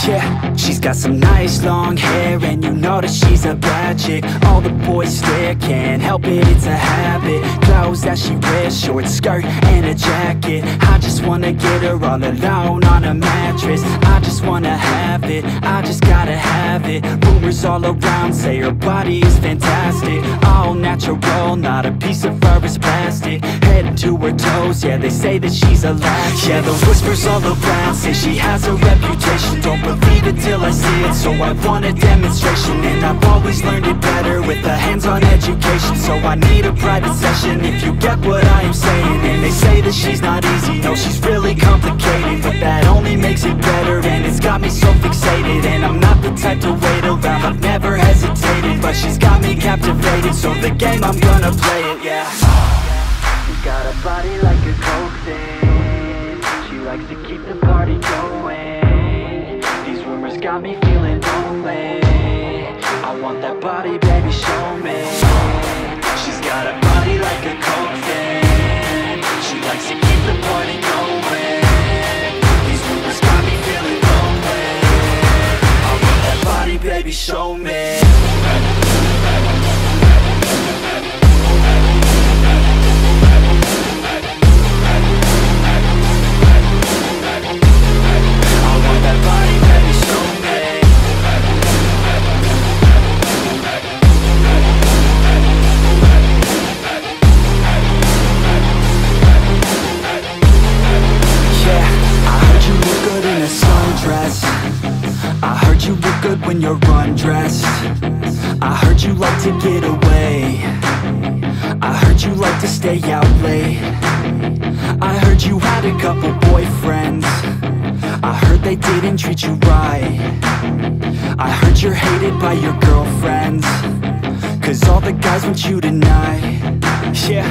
Yeah, she's got some nice long hair, and you know that she's a bad chick. All the boys stare, can't help it, it's a habit. Clothes that she wears, short skirt and a jacket. I just wanna get her all alone on a mattress. I just wanna have it, I just gotta have it. Rumors all around say her body is fantastic. All natural, not a piece of fur is plastic. Head to her toes, yeah, they say that she's a latch. Yeah, the whispers all around say she has a reputation. Don't believe it till I see it, so I want a demonstration. And I've always learned it better with a hands-on education. So I need a private session if you get what I am saying. And they say that she's not easy, no, she's really complicated. But that only makes it better, and it's got me so fixated. And I'm not the type to wait around, I've never hesitated. But she's got me captivated, so the game, I'm gonna play it, yeah. She's got a body like a coke thing. She likes to keep the party going. These rumors got me feeling lonely. I want that body, baby, show me. She's got a body like a coke thing. She likes to keep the party going. These rumors got me feeling lonely. I want that body, baby, show me. When you're undressed, I heard you like to get away. I heard you like to stay out late. I heard you had a couple boyfriends. I heard they didn't treat you right. I heard you're hated by your girlfriends, 'cause all the guys want you tonight. Yeah,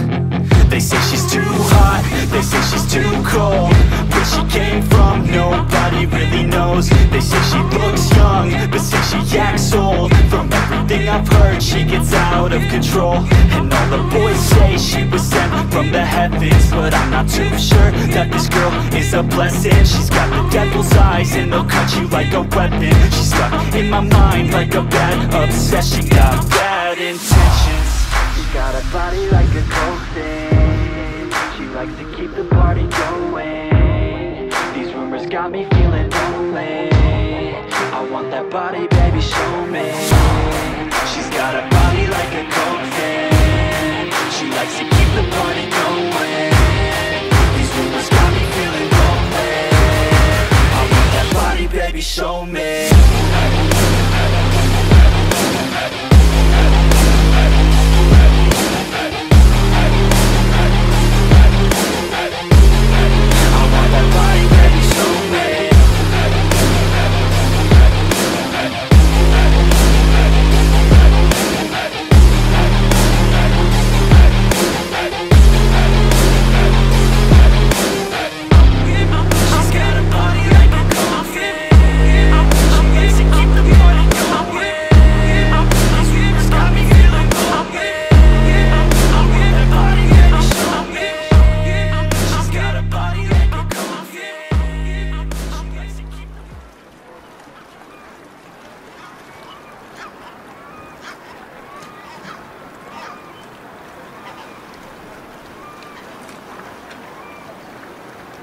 they say she's too hot, they say she's too cold. Where she came from, nobody really knows. They say she looks young, but say she acts old. From everything I've heard, she gets out of control. And all the boys say she was sent from the heavens, but I'm not too sure that this girl is a blessing. She's got the devil's eyes, and they'll cut you like a weapon. She's stuck in my mind like a bad obsession. Got bad intentions. She's got a body like a coke thing. She likes to keep the party going. These rumors got me feeling lonely. I want that body, baby, show me. She's got a body like a coke thing. She likes to keep the party going. These rumors got me feeling lonely. I want that body, baby, show me.